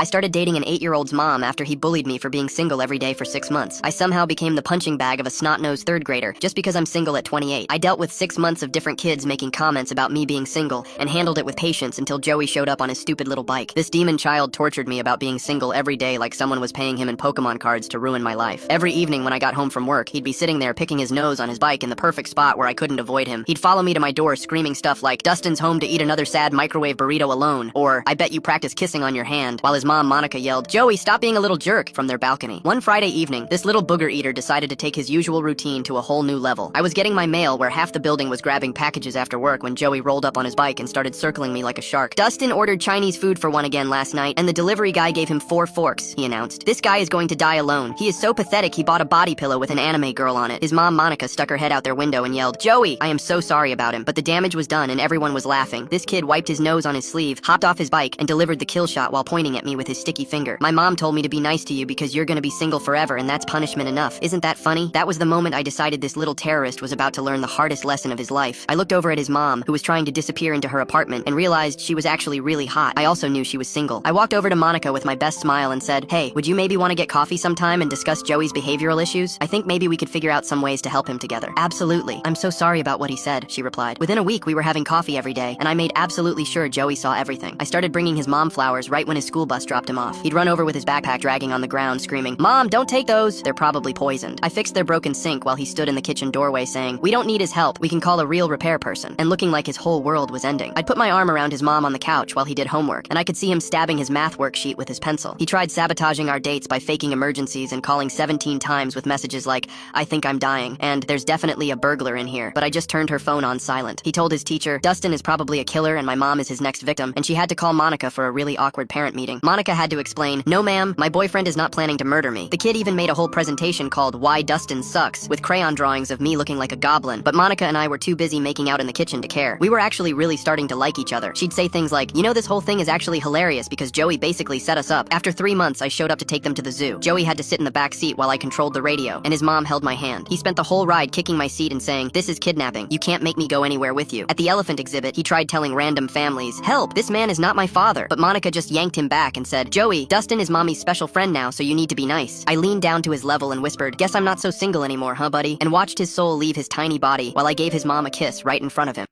I started dating an 8-year-old's mom after he bullied me for being single every day for 6 months. I somehow became the punching bag of a snot-nosed third grader just because I'm single at 28. I dealt with 6 months of different kids making comments about me being single and handled it with patience until Joey showed up on his stupid little bike. This demon child tortured me about being single every day like someone was paying him in Pokemon cards to ruin my life. Every evening when I got home from work, he'd be sitting there picking his nose on his bike in the perfect spot where I couldn't avoid him. He'd follow me to my door screaming stuff like, "Dustin's home to eat another sad microwave burrito alone," or "I bet you practice kissing on your hand," while his mom Monica yelled, "Joey, stop being a little jerk," from their balcony. One Friday evening, this little booger eater decided to take his usual routine to a whole new level. I was getting my mail where half the building was grabbing packages after work when Joey rolled up on his bike and started circling me like a shark. "Dustin ordered Chinese food for one again last night, and the delivery guy gave him 4 forks, he announced. "This guy is going to die alone. He is so pathetic he bought a body pillow with an anime girl on it." His mom Monica stuck her head out their window and yelled, "Joey, I am so sorry about him," but the damage was done and everyone was laughing. This kid wiped his nose on his sleeve, hopped off his bike, and delivered the kill shot while pointing at me with his sticky finger. "My mom told me to be nice to you because you're gonna be single forever and that's punishment enough. Isn't that funny?" That was the moment I decided this little terrorist was about to learn the hardest lesson of his life. I looked over at his mom, who was trying to disappear into her apartment, and realized she was actually really hot. I also knew she was single. I walked over to Monica with my best smile and said, "Hey, would you maybe want to get coffee sometime and discuss Joey's behavioral issues? I think maybe we could figure out some ways to help him together." "Absolutely. I'm so sorry about what he said," she replied. Within a week, we were having coffee every day, and I made absolutely sure Joey saw everything. I started bringing his mom flowers right when his school bus dropped him off. He'd run over with his backpack dragging on the ground, screaming, "Mom, don't take those. They're probably poisoned." I fixed their broken sink while he stood in the kitchen doorway saying, "We don't need his help. We can call a real repair person," and looking like his whole world was ending. I'd put my arm around his mom on the couch while he did homework, and I could see him stabbing his math worksheet with his pencil. He tried sabotaging our dates by faking emergencies and calling 17 times with messages like, "I think I'm dying," and "There's definitely a burglar in here," but I just turned her phone on silent. He told his teacher, "Dustin is probably a killer and my mom is his next victim," and she had to call Monica for a really awkward parent meeting. Monica had to explain, "No ma'am, my boyfriend is not planning to murder me." The kid even made a whole presentation called "Why Dustin Sucks" with crayon drawings of me looking like a goblin, but Monica and I were too busy making out in the kitchen to care. We were actually really starting to like each other. She'd say things like, "You know, this whole thing is actually hilarious because Joey basically set us up." After 3 months, I showed up to take them to the zoo. Joey had to sit in the back seat while I controlled the radio, and his mom held my hand. He spent the whole ride kicking my seat and saying, "This is kidnapping. You can't make me go anywhere with you." At the elephant exhibit, he tried telling random families, "Help, this man is not my father," but Monica just yanked him back and said, "Joey, Dustin is mommy's special friend now, so you need to be nice." I leaned down to his level and whispered, "Guess I'm not so single anymore, huh, buddy?" and watched his soul leave his tiny body while I gave his mom a kiss right in front of him.